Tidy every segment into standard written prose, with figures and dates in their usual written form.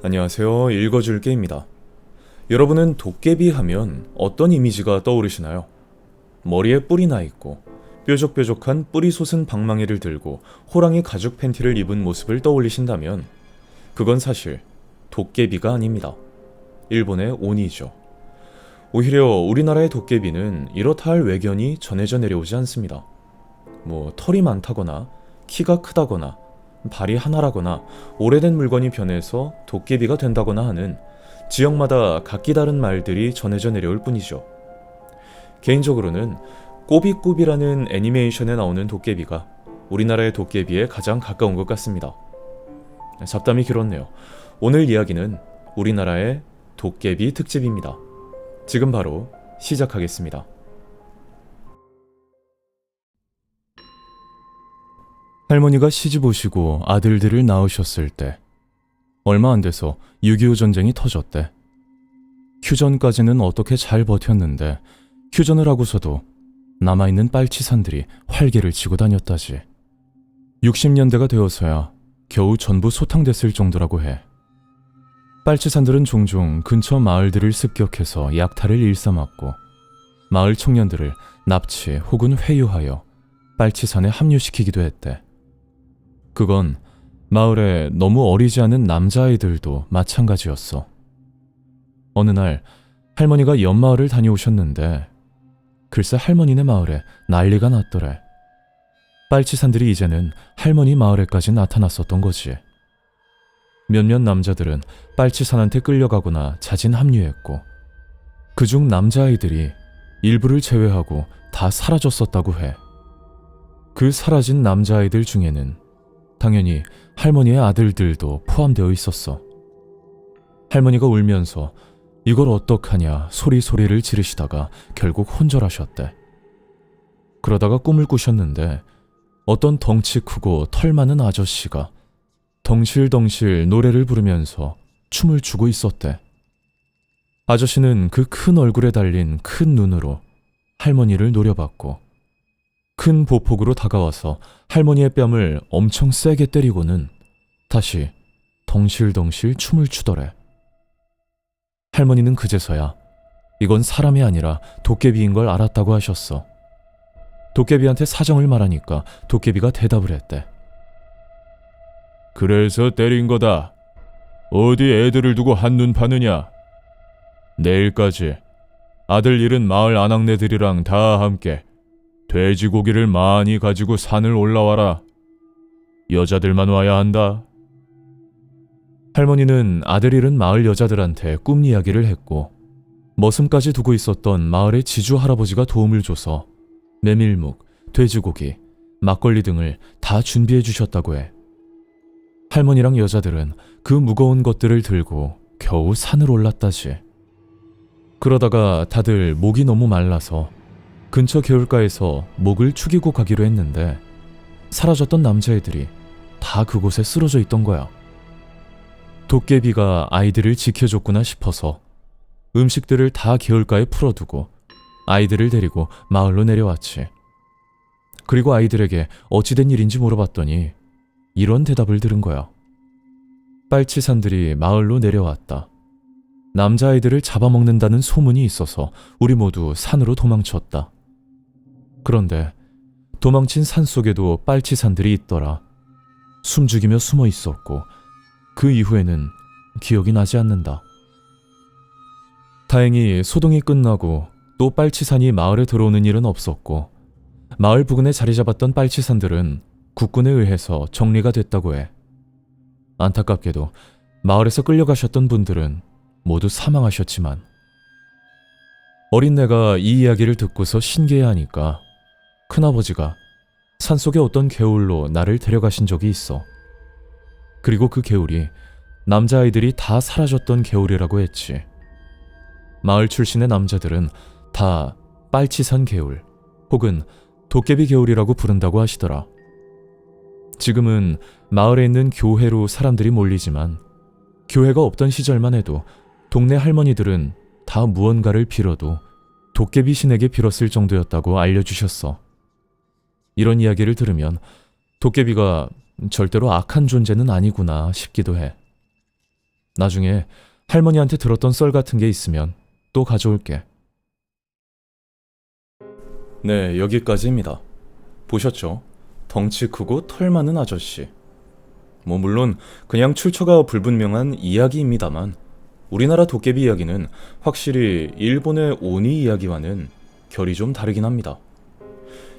안녕하세요. 읽어줄게입니다. 여러분은 도깨비 하면 어떤 이미지가 떠오르시나요? 머리에 뿔이 나 있고 뾰족뾰족한 뿌리 솟은 방망이를 들고 호랑이 가죽 팬티를 입은 모습을 떠올리신다면 그건 사실 도깨비가 아닙니다. 일본의 오니죠. 오히려 우리나라의 도깨비는 이렇다 할 외견이 전해져 내려오지 않습니다. 털이 많다거나 키가 크다거나 발이 하나라거나 오래된 물건이 변해서 도깨비가 된다거나 하는 지역마다 각기 다른 말들이 전해져 내려올 뿐이죠. 개인적으로는 꼬비꼬비라는 애니메이션에 나오는 도깨비가 우리나라의 도깨비에 가장 가까운 것 같습니다. 잡담이 길었네요. 오늘 이야기는 우리나라의 도깨비 특집입니다. 지금 바로 시작하겠습니다. 할머니가 시집 오시고 아들들을 낳으셨을 때 얼마 안 돼서 6.25 전쟁이 터졌대. 휴전까지는 어떻게 잘 버텼는데 휴전을 하고서도 남아있는 빨치산들이 활개를 치고 다녔다지. 60년대가 되어서야 겨우 전부 소탕됐을 정도라고 해. 빨치산들은 종종 근처 마을들을 습격해서 약탈을 일삼았고 마을 청년들을 납치 혹은 회유하여 빨치산에 합류시키기도 했대. 그건 마을에 너무 어리지 않은 남자아이들도 마찬가지였어. 어느 날 할머니가 옆마을을 다녀오셨는데 글쎄 할머니네 마을에 난리가 났더래. 빨치산들이 이제는 할머니 마을에까지 나타났었던 거지. 몇몇 남자들은 빨치산한테 끌려가거나 자진 합류했고 그중 남자아이들이 일부를 제외하고 다 사라졌었다고 해. 그 사라진 남자아이들 중에는 당연히 할머니의 아들들도 포함되어 있었어. 할머니가 울면서 이걸 어떡하냐 소리를 지르시다가 결국 혼절하셨대. 그러다가 꿈을 꾸셨는데 어떤 덩치 크고 털 많은 아저씨가 덩실덩실 노래를 부르면서 춤을 추고 있었대. 아저씨는 그 큰 얼굴에 달린 큰 눈으로 할머니를 노려봤고 큰 보폭으로 다가와서 할머니의 뺨을 엄청 세게 때리고는 다시 덩실덩실 춤을 추더래. 할머니는 그제서야 이건 사람이 아니라 도깨비인 걸 알았다고 하셨어. 도깨비한테 사정을 말하니까 도깨비가 대답을 했대. 그래서 때린 거다. 어디 애들을 두고 한눈 파느냐. 내일까지 아들 잃은 마을 아낙네들이랑 다 함께 돼지고기를 많이 가지고 산을 올라와라. 여자들만 와야 한다. 할머니는 아들 잃은 마을 여자들한테 꿈 이야기를 했고 머슴까지 두고 있었던 마을의 지주 할아버지가 도움을 줘서 메밀묵, 돼지고기, 막걸리 등을 다 준비해 주셨다고 해. 할머니랑 여자들은 그 무거운 것들을 들고 겨우 산을 올랐다지. 그러다가 다들 목이 너무 말라서 근처 개울가에서 목을 축이고 가기로 했는데 사라졌던 남자애들이 다 그곳에 쓰러져 있던 거야. 도깨비가 아이들을 지켜줬구나 싶어서 음식들을 다 개울가에 풀어두고 아이들을 데리고 마을로 내려왔지. 그리고 아이들에게 어찌된 일인지 물어봤더니 이런 대답을 들은 거야. 빨치산들이 마을로 내려왔다. 남자아이들을 잡아먹는다는 소문이 있어서 우리 모두 산으로 도망쳤다. 그런데 도망친 산속에도 빨치산들이 있더라. 숨죽이며 숨어 있었고 그 이후에는 기억이 나지 않는다. 다행히 소동이 끝나고 또 빨치산이 마을에 들어오는 일은 없었고 마을 부근에 자리 잡았던 빨치산들은 국군에 의해서 정리가 됐다고 해. 안타깝게도 마을에서 끌려가셨던 분들은 모두 사망하셨지만 어린내가 이 이야기를 듣고서 신기해하니까 큰아버지가 산속의 어떤 개울로 나를 데려가신 적이 있어. 그리고 그 개울이 남자아이들이 다 사라졌던 개울이라고 했지. 마을 출신의 남자들은 다 빨치산 개울 혹은 도깨비 개울이라고 부른다고 하시더라. 지금은 마을에 있는 교회로 사람들이 몰리지만 교회가 없던 시절만 해도 동네 할머니들은 다 무언가를 빌어도 도깨비 신에게 빌었을 정도였다고 알려주셨어. 이런 이야기를 들으면 도깨비가 절대로 악한 존재는 아니구나 싶기도 해. 나중에 할머니한테 들었던 썰 같은 게 있으면 또 가져올게. 네, 여기까지입니다. 보셨죠? 덩치 크고 털 많은 아저씨. 물론 그냥 출처가 불분명한 이야기입니다만 우리나라 도깨비 이야기는 확실히 일본의 오니 이야기와는 결이 좀 다르긴 합니다.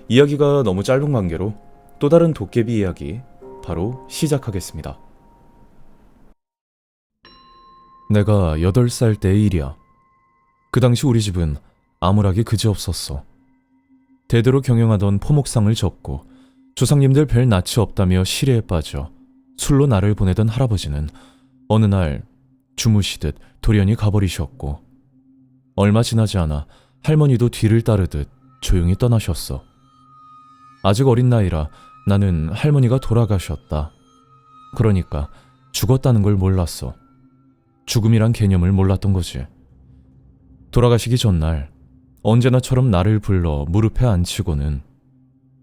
이야기가 너무 짧은 관계로 또 다른 도깨비 이야기 바로 시작하겠습니다. 내가 8살 때의 일이야. 그 당시 우리 집은 아무락이 그지없었어. 대대로 경영하던 포목상을 접고 조상님들 별 낯이 없다며 시리에 빠져 술로 나를 보내던 할아버지는 어느 날 주무시듯 돌연히 가버리셨고 얼마 지나지 않아 할머니도 뒤를 따르듯 조용히 떠나셨어. 아직 어린 나이라 나는 할머니가 돌아가셨다. 그러니까 죽었다는 걸 몰랐어. 죽음이란 개념을 몰랐던 거지. 돌아가시기 전날 언제나처럼 나를 불러 무릎에 앉히고는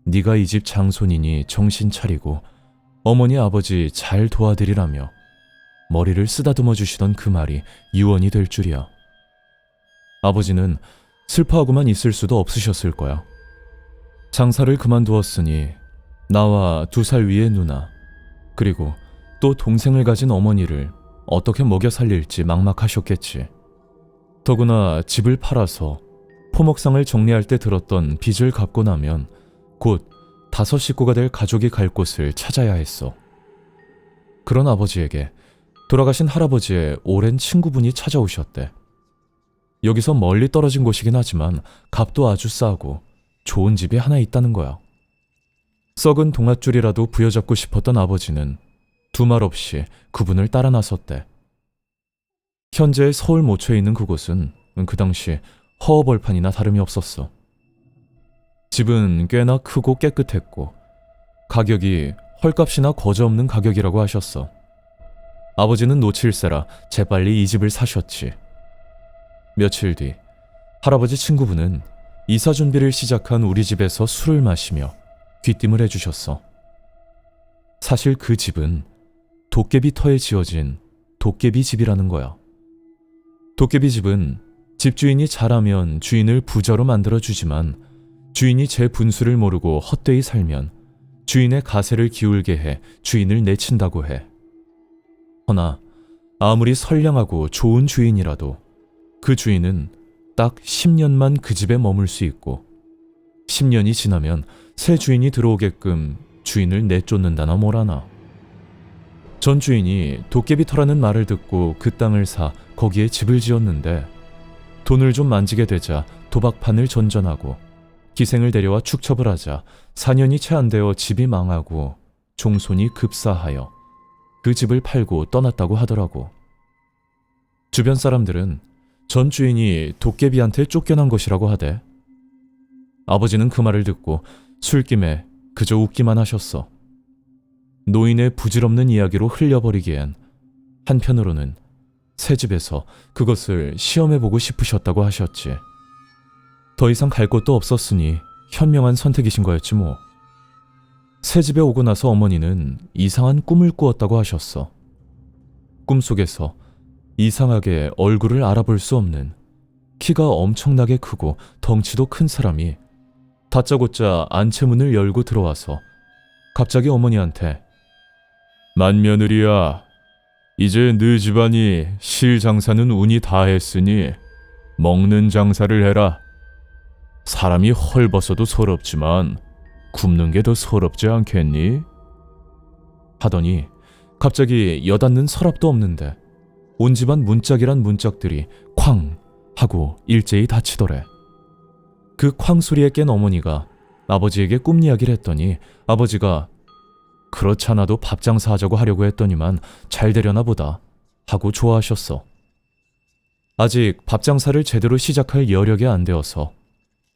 네가 이 집 장손이니 정신 차리고 어머니 아버지 잘 도와드리라며 머리를 쓰다듬어 주시던 그 말이 유언이 될 줄이야. 아버지는 슬퍼하고만 있을 수도 없으셨을 거야. 장사를 그만두었으니 나와 2살 위의 누나 그리고 또 동생을 가진 어머니를 어떻게 먹여 살릴지 막막하셨겠지. 더구나 집을 팔아서 포목상을 정리할 때 들었던 빚을 갚고 나면 곧 5 식구가 될 가족이 갈 곳을 찾아야 했어. 그런 아버지에게 돌아가신 할아버지의 오랜 친구분이 찾아오셨대. 여기서 멀리 떨어진 곳이긴 하지만 값도 아주 싸고 좋은 집이 하나 있다는 거야. 썩은 동아줄이라도 부여잡고 싶었던 아버지는 두말 없이 그분을 따라 나섰대. 현재 서울 모처에 있는 그곳은 그 당시 허허벌판이나 다름이 없었어. 집은 꽤나 크고 깨끗했고 가격이 헐값이나 거저없는 가격이라고 하셨어. 아버지는 놓칠세라 재빨리 이 집을 사셨지. 며칠 뒤 할아버지 친구분은 이사 준비를 시작한 우리 집에서 술을 마시며 귀띔을 해주셨어. 사실 그 집은 도깨비 터에 지어진 도깨비 집이라는 거야. 도깨비 집은 집주인이 잘하면 주인을 부자로 만들어주지만 주인이 제 분수를 모르고 헛되이 살면 주인의 가세를 기울게 해 주인을 내친다고 해. 허나 아무리 선량하고 좋은 주인이라도 그 주인은 딱 10년만 그 집에 머물 수 있고 10년이 지나면 새 주인이 들어오게끔 주인을 내쫓는다나 뭐라나. 전 주인이 도깨비터라는 말을 듣고 그 땅을 사 거기에 집을 지었는데 돈을 좀 만지게 되자 도박판을 전전하고 기생을 데려와 축첩을 하자 4년이 채 안 되어 집이 망하고 종손이 급사하여 그 집을 팔고 떠났다고 하더라고. 주변 사람들은 전 주인이 도깨비한테 쫓겨난 것이라고 하대. 아버지는 그 말을 듣고 술김에 그저 웃기만 하셨어. 노인의 부질없는 이야기로 흘려버리기엔 한편으로는 새 집에서 그것을 시험해보고 싶으셨다고 하셨지. 더 이상 갈 곳도 없었으니 현명한 선택이신 거였지 뭐. 새 집에 오고 나서 어머니는 이상한 꿈을 꾸었다고 하셨어. 꿈속에서 이상하게 얼굴을 알아볼 수 없는 키가 엄청나게 크고 덩치도 큰 사람이 다짜고짜 안채문을 열고 들어와서 갑자기 어머니한테 만며느리야, 이제 너 집안이 실 장사는 운이 다 했으니 먹는 장사를 해라. 사람이 헐벗어도 서럽지만 굶는 게 더 서럽지 않겠니? 하더니 갑자기 여닫는 서랍도 없는데 온 집안 문짝이란 문짝들이 쾅 하고 일제히 닫히더래. 그 쾅 소리에 깬 어머니가 아버지에게 꿈 이야기를 했더니 아버지가 그렇잖아도 밥 장사하자고 하려고 했더니만 잘 되려나 보다 하고 좋아하셨어. 아직 밥 장사를 제대로 시작할 여력이 안 되어서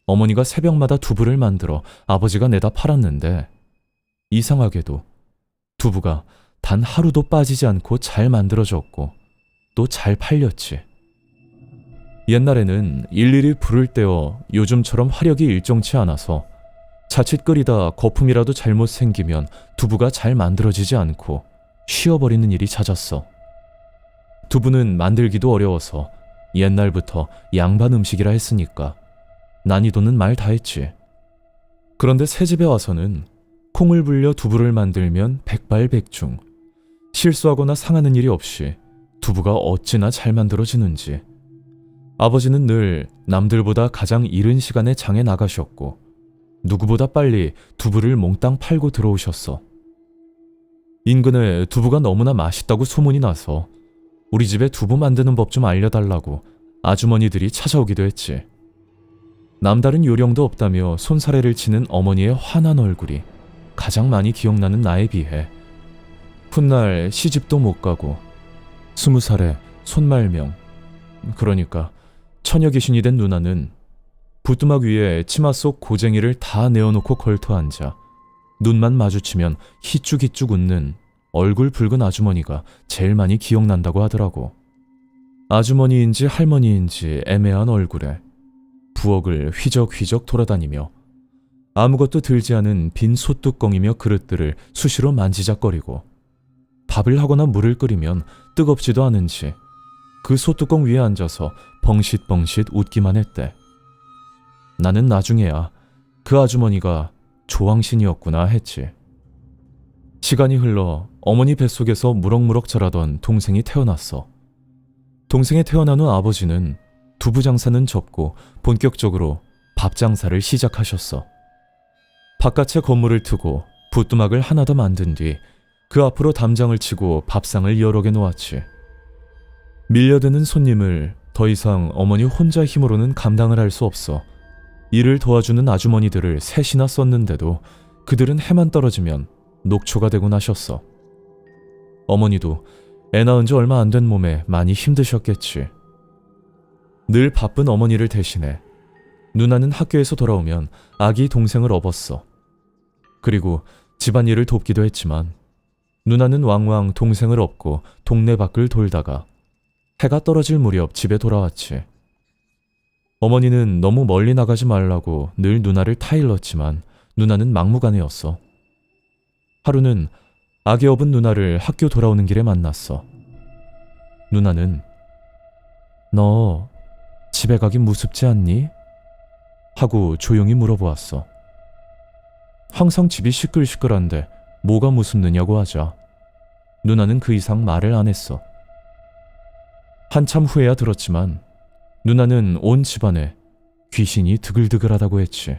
어머니가 새벽마다 두부를 만들어 아버지가 내다 팔았는데 이상하게도 두부가 단 하루도 빠지지 않고 잘 만들어졌고 또 잘 팔렸지. 옛날에는 일일이 불을 떼어 요즘처럼 화력이 일정치 않아서 자칫 끓이다 거품이라도 잘못 생기면 두부가 잘 만들어지지 않고 쉬어버리는 일이 잦았어. 두부는 만들기도 어려워서 옛날부터 양반 음식이라 했으니까 난이도는 말 다 했지. 그런데 새집에 와서는 콩을 불려 두부를 만들면 백발백중, 실수하거나 상하는 일이 없이 두부가 어찌나 잘 만들어지는지. 아버지는 늘 남들보다 가장 이른 시간에 장에 나가셨고 누구보다 빨리 두부를 몽땅 팔고 들어오셨어. 인근에 두부가 너무나 맛있다고 소문이 나서 우리 집에 두부 만드는 법 좀 알려달라고 아주머니들이 찾아오기도 했지. 남다른 요령도 없다며 손사래를 치는 어머니의 환한 얼굴이 가장 많이 기억나는 나에 비해 훗날 시집도 못 가고 20살에 손말명, 그러니까 처녀 귀신이 된 누나는 부뚜막 위에 치마 속 고쟁이를 다 내어놓고 걸터앉아 눈만 마주치면 희쭉희쭉 웃는 얼굴 붉은 아주머니가 제일 많이 기억난다고 하더라고. 아주머니인지 할머니인지 애매한 얼굴에 부엌을 휘적휘적 돌아다니며 아무것도 들지 않은 빈 솥뚜껑이며 그릇들을 수시로 만지작거리고 밥을 하거나 물을 끓이면 뜨겁지도 않은지 그 솥뚜껑 위에 앉아서 벙싯벙싯 웃기만 했대. 나는 나중에야 그 아주머니가 조왕신이었구나 했지. 시간이 흘러 어머니 뱃속에서 무럭무럭 자라던 동생이 태어났어. 동생이 태어난 후 아버지는 두부 장사는 접고 본격적으로 밥 장사를 시작하셨어. 바깥에 건물을 트고 부뚜막을 하나 더 만든 뒤 그 앞으로 담장을 치고 밥상을 여러 개 놓았지. 밀려드는 손님을 더 이상 어머니 혼자 힘으로는 감당을 할 수 없어 일을 도와주는 아주머니들을 셋이나 썼는데도 그들은 해만 떨어지면 녹초가 되고 나셨어. 어머니도 애 낳은 지 얼마 안 된 몸에 많이 힘드셨겠지. 늘 바쁜 어머니를 대신해 누나는 학교에서 돌아오면 아기 동생을 업었어. 그리고 집안일을 돕기도 했지만 누나는 왕왕 동생을 업고 동네 밖을 돌다가 해가 떨어질 무렵 집에 돌아왔지. 어머니는 너무 멀리 나가지 말라고 늘 누나를 타일렀지만 누나는 막무가내였어. 하루는 아기 업은 누나를 학교 돌아오는 길에 만났어. 누나는 너 집에 가기 무섭지 않니? 하고 조용히 물어보았어. 항상 집이 시끌시끌한데 뭐가 무섭느냐고 하자 누나는 그 이상 말을 안 했어. 한참 후에야 들었지만 누나는 온 집안에 귀신이 드글드글하다고 했지.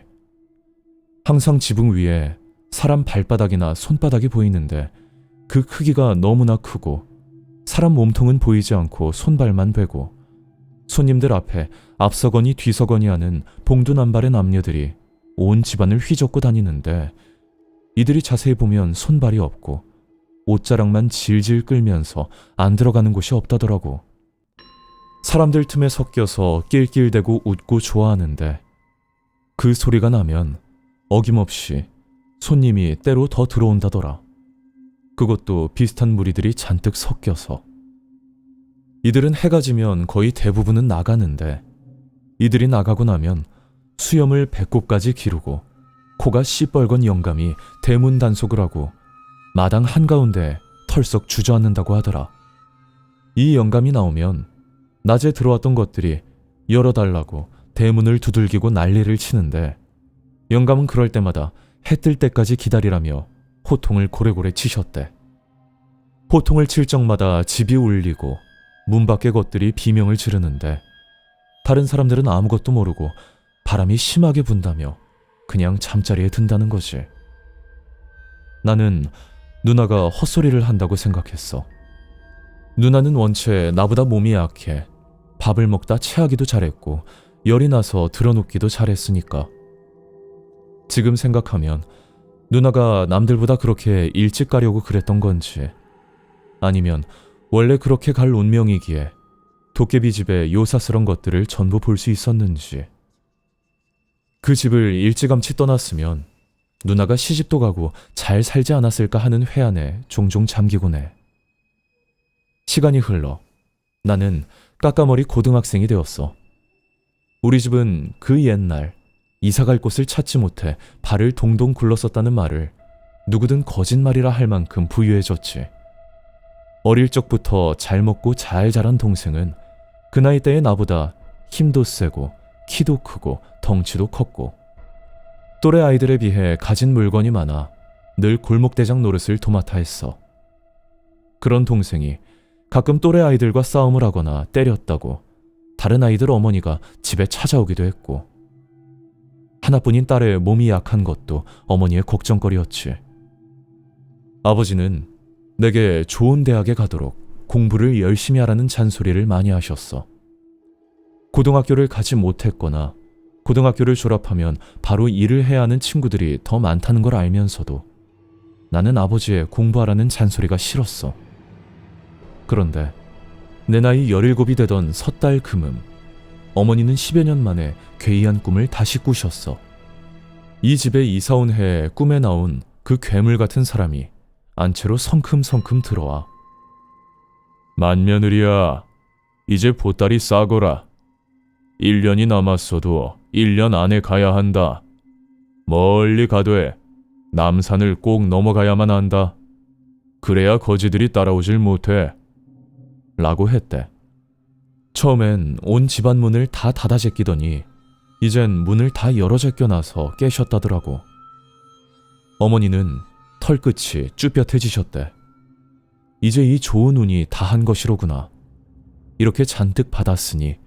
항상 지붕 위에 사람 발바닥이나 손바닥이 보이는데 그 크기가 너무나 크고 사람 몸통은 보이지 않고 손발만 베고 손님들 앞에 앞서거니 뒤서거니 하는 봉두남발의 남녀들이 온 집안을 휘젓고 다니는데 이들이 자세히 보면 손발이 없고 옷자락만 질질 끌면서 안 들어가는 곳이 없다더라고. 사람들 틈에 섞여서 낄낄대고 웃고 좋아하는데 그 소리가 나면 어김없이 손님이 때로 더 들어온다더라. 그것도 비슷한 무리들이 잔뜩 섞여서. 이들은 해가 지면 거의 대부분은 나가는데 이들이 나가고 나면 수염을 배꼽까지 기르고 코가 시뻘건 영감이 대문 단속을 하고 마당 한가운데 털썩 주저앉는다고 하더라. 이 영감이 나오면 낮에 들어왔던 것들이 열어달라고 대문을 두들기고 난리를 치는데 영감은 그럴 때마다 해 뜰 때까지 기다리라며 호통을 고래고래 치셨대. 호통을 칠 적마다 집이 울리고 문 밖의 것들이 비명을 지르는데 다른 사람들은 아무것도 모르고 바람이 심하게 분다며 그냥 잠자리에 든다는 거지. 나는 누나가 헛소리를 한다고 생각했어. 누나는 원체 나보다 몸이 약해 밥을 먹다 체하기도 잘했고 열이 나서 드러눕기도 잘했으니까. 지금 생각하면 누나가 남들보다 그렇게 일찍 가려고 그랬던 건지 아니면 원래 그렇게 갈 운명이기에 도깨비 집의 요사스런 것들을 전부 볼 수 있었는지. 그 집을 일찌감치 떠났으면 누나가 시집도 가고 잘 살지 않았을까 하는 회한에 종종 잠기곤 해. 시간이 흘러 나는 까까머리 고등학생이 되었어. 우리 집은 그 옛날 이사갈 곳을 찾지 못해 발을 동동 굴렀었다는 말을 누구든 거짓말이라 할 만큼 부유해졌지. 어릴 적부터 잘 먹고 잘 자란 동생은 그 나이 때의 나보다 힘도 세고 키도 크고 덩치도 컸고 또래 아이들에 비해 가진 물건이 많아 늘 골목대장 노릇을 도맡아 했어. 그런 동생이 가끔 또래 아이들과 싸움을 하거나 때렸다고 다른 아이들 어머니가 집에 찾아오기도 했고, 하나뿐인 딸의 몸이 약한 것도 어머니의 걱정거리였지. 아버지는 내게 좋은 대학에 가도록 공부를 열심히 하라는 잔소리를 많이 하셨어. 고등학교를 가지 못했거나 고등학교를 졸업하면 바로 일을 해야 하는 친구들이 더 많다는 걸 알면서도 나는 아버지의 공부하라는 잔소리가 싫었어. 그런데 내 나이 17이 되던 섣달 금음, 어머니는 10여 년 만에 괴이한 꿈을 다시 꾸셨어. 이 집에 이사 온 해에 꿈에 나온 그 괴물 같은 사람이 안채로 성큼성큼 들어와. 맏며느리야, 이제 보따리 싸거라. 1년이 남았어도 1년 안에 가야 한다. 멀리 가되 남산을 꼭 넘어가야만 한다. 그래야 거지들이 따라오질 못해. 라고 했대. 처음엔 온 집안 문을 다 닫아 제끼더니 이젠 문을 다 열어 제껴놔서 깨셨다더라고. 어머니는 털끝이 쭈뼛해지셨대. 이제 이 좋은 운이 다한 것이로구나. 이렇게 잔뜩 받았으니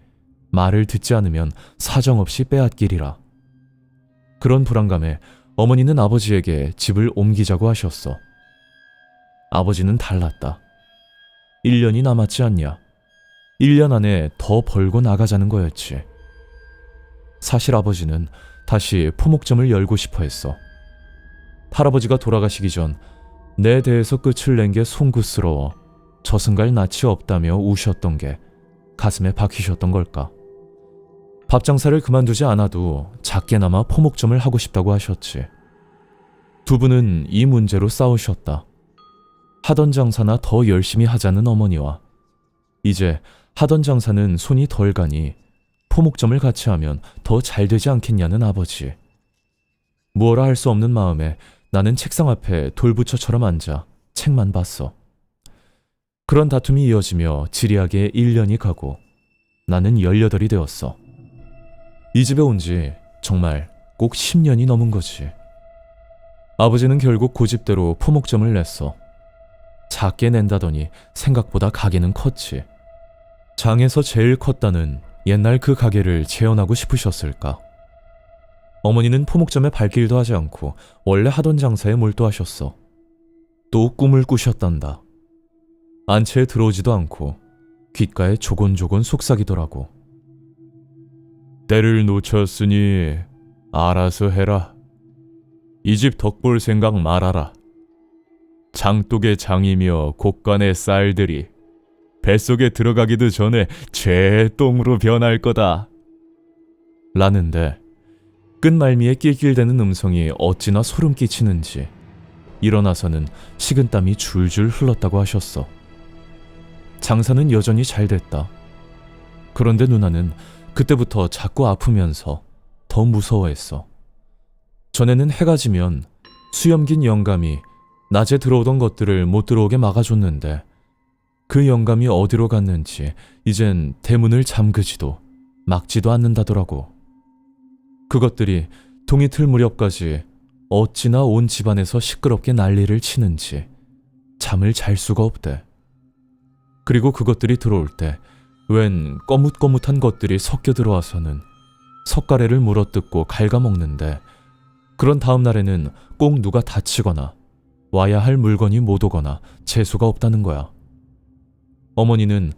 말을 듣지 않으면 사정없이 빼앗기리라. 그런 불안감에 어머니는 아버지에게 집을 옮기자고 하셨어. 아버지는 달랐다. 1년이 남았지 않냐. 1년 안에 더 벌고 나가자는 거였지. 사실 아버지는 다시 포목점을 열고 싶어 했어. 할아버지가 돌아가시기 전 내 대에서 끝을 낸 게 송구스러워 저승갈 낯이 없다며 우셨던 게 가슴에 박히셨던 걸까. 밥 장사를 그만두지 않아도 작게나마 포목점을 하고 싶다고 하셨지. 두 분은 이 문제로 싸우셨다. 하던 장사나 더 열심히 하자는 어머니와 이제 하던 장사는 손이 덜 가니 포목점을 같이 하면 더 잘 되지 않겠냐는 아버지. 무엇라 할 수 없는 마음에 나는 책상 앞에 돌부처처럼 앉아 책만 봤어. 그런 다툼이 이어지며 지리하게 1년이 가고 나는 18이 되었어. 이 집에 온 지 정말 꼭 10년이 넘은 거지. 아버지는 결국 고집대로 포목점을 냈어. 작게 낸다더니 생각보다 가게는 컸지. 장에서 제일 컸다는 옛날 그 가게를 재현하고 싶으셨을까. 어머니는 포목점에 발길도 하지 않고 원래 하던 장사에 몰두하셨어. 또 꿈을 꾸셨단다. 안채에 들어오지도 않고 귓가에 조곤조곤 속삭이더라고. 때를 놓쳤으니 알아서 해라. 이 집 덕볼 생각 말아라. 장독의 장이며 곡간의 쌀들이 뱃속에 들어가기도 전에 죄똥으로 변할 거다. 라는데 끝말미에 낄낄대는 음성이 어찌나 소름 끼치는지 일어나서는 식은땀이 줄줄 흘렀다고 하셨어. 장사는 여전히 잘 됐다. 그런데 누나는 그때부터 자꾸 아프면서 더 무서워했어. 전에는 해가 지면 수염긴 영감이 낮에 들어오던 것들을 못 들어오게 막아줬는데 그 영감이 어디로 갔는지 이젠 대문을 잠그지도 막지도 않는다더라고. 그것들이 동이 틀 무렵까지 어찌나 온 집안에서 시끄럽게 난리를 치는지 잠을 잘 수가 없대. 그리고 그것들이 들어올 때 웬 거뭇거뭇한 것들이 섞여 들어와서는 석가래를 물어뜯고 갉아먹는데 그런 다음 날에는 꼭 누가 다치거나 와야 할 물건이 못 오거나 재수가 없다는 거야. 어머니는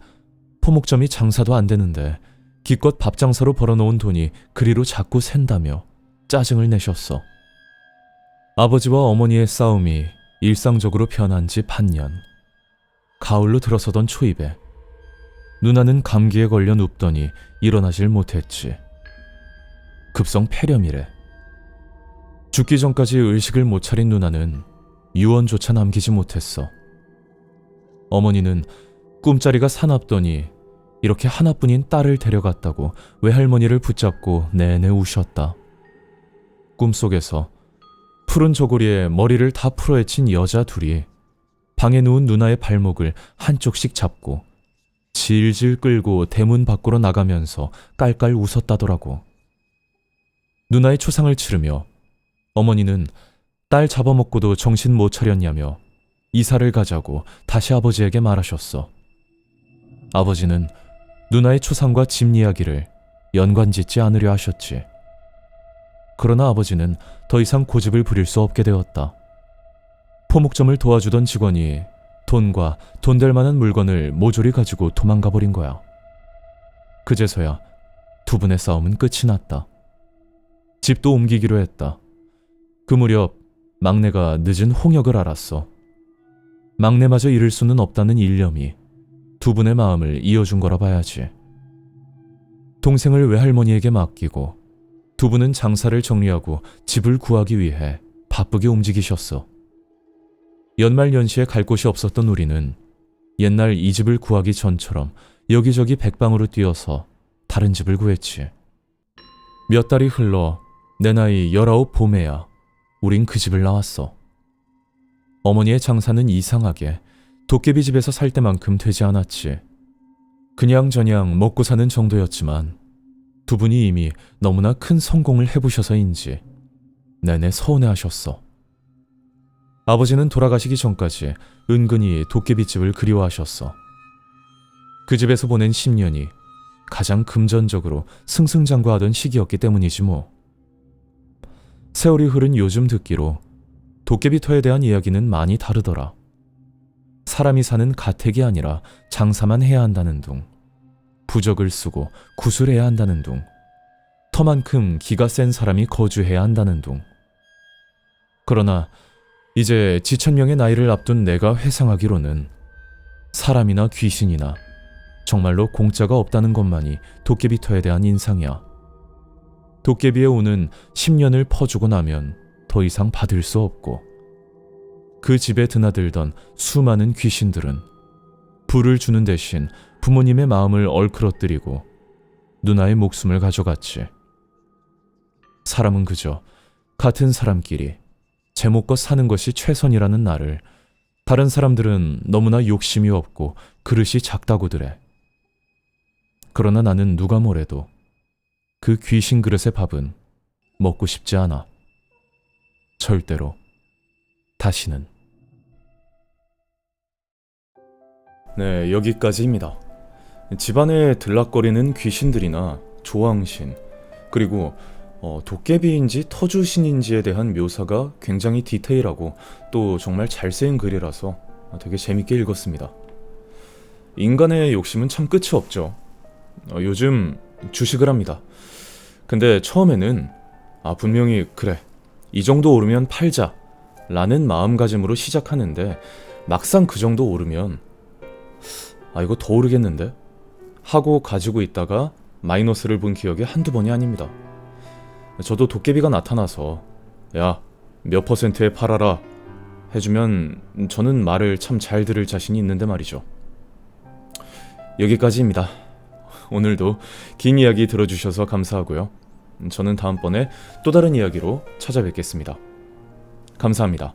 포목점이 장사도 안 되는데 기껏 밥 장사로 벌어놓은 돈이 그리로 자꾸 샌다며 짜증을 내셨어. 아버지와 어머니의 싸움이 일상적으로 변한 지 반년. 가을로 들어서던 초입에 누나는 감기에 걸려 눕더니 일어나질 못했지. 급성 폐렴이래. 죽기 전까지 의식을 못 차린 누나는 유언조차 남기지 못했어. 어머니는 꿈자리가 사납더니 이렇게 하나뿐인 딸을 데려갔다고 외할머니를 붙잡고 내내 우셨다. 꿈속에서 푸른 저고리에 머리를 다 풀어헤친 여자 둘이 방에 누운 누나의 발목을 한쪽씩 잡고 질질 끌고 대문 밖으로 나가면서 깔깔 웃었다더라고. 누나의 초상을 치르며 어머니는 딸 잡아먹고도 정신 못 차렸냐며 이사를 가자고 다시 아버지에게 말하셨어. 아버지는 누나의 초상과 집 이야기를 연관짓지 않으려 하셨지. 그러나 아버지는 더 이상 고집을 부릴 수 없게 되었다. 포목점을 도와주던 직원이 돈과 돈 될 만한 물건을 모조리 가지고 도망가 버린 거야. 그제서야 두 분의 싸움은 끝이 났다. 집도 옮기기로 했다. 그 무렵 막내가 늦은 홍역을 알았어. 막내마저 잃을 수는 없다는 일념이 두 분의 마음을 이어준 거라 봐야지. 동생을 외할머니에게 맡기고 두 분은 장사를 정리하고 집을 구하기 위해 바쁘게 움직이셨어. 연말연시에 갈 곳이 없었던 우리는 옛날 이 집을 구하기 전처럼 여기저기 백방으로 뛰어서 다른 집을 구했지. 몇 달이 흘러 내 나이 19 봄에야 우린 그 집을 나왔어. 어머니의 장사는 이상하게 도깨비 집에서 살 때만큼 되지 않았지. 그냥저냥 먹고 사는 정도였지만 두 분이 이미 너무나 큰 성공을 해보셔서인지 내내 서운해하셨어. 아버지는 돌아가시기 전까지 은근히 도깨비집을 그리워하셨어. 그 집에서 보낸 10년이 가장 금전적으로 승승장구하던 시기였기 때문이지 뭐. 세월이 흐른 요즘 듣기로 도깨비터에 대한 이야기는 많이 다르더라. 사람이 사는 가택이 아니라 장사만 해야 한다는 둥, 부적을 쓰고 구슬해야 한다는 둥, 터만큼 기가 센 사람이 거주해야 한다는 둥. 그러나 이제 지천명의 나이를 앞둔 내가 회상하기로는 사람이나 귀신이나 정말로 공짜가 없다는 것만이 도깨비터에 대한 인상이야. 도깨비의 운은 10년을 퍼주고 나면 더 이상 받을 수 없고, 그 집에 드나들던 수많은 귀신들은 불을 주는 대신 부모님의 마음을 얼크러뜨리고 누나의 목숨을 가져갔지. 사람은 그저 같은 사람끼리 제목껏 사는 것이 최선이라는 나를 다른 사람들은 너무나 욕심이 없고 그릇이 작다고들 해. 그러나 나는 누가 뭐래도 그 귀신 그릇의 밥은 먹고 싶지 않아. 절대로. 다시는. 네, 여기까지입니다. 집안에 들락거리는 귀신들이나 조왕신, 그리고 도깨비인지 터주신인지에 대한 묘사가 굉장히 디테일하고 또 정말 잘 쓰인 글이라서 되게 재밌게 읽었습니다. 인간의 욕심은 참 끝이 없죠. 요즘 주식을 합니다. 근데 처음에는 분명히 그래, 이 정도 오르면 팔자 라는 마음가짐으로 시작하는데 막상 그 정도 오르면 이거 더 오르겠는데? 하고 가지고 있다가 마이너스를 본 기억이 한두 번이 아닙니다. 저도 도깨비가 나타나서 야, 몇 %에 팔아라 해주면 저는 말을 참 잘 들을 자신이 있는데 말이죠. 여기까지입니다. 오늘도 긴 이야기 들어주셔서 감사하고요. 저는 다음번에 또 다른 이야기로 찾아뵙겠습니다. 감사합니다.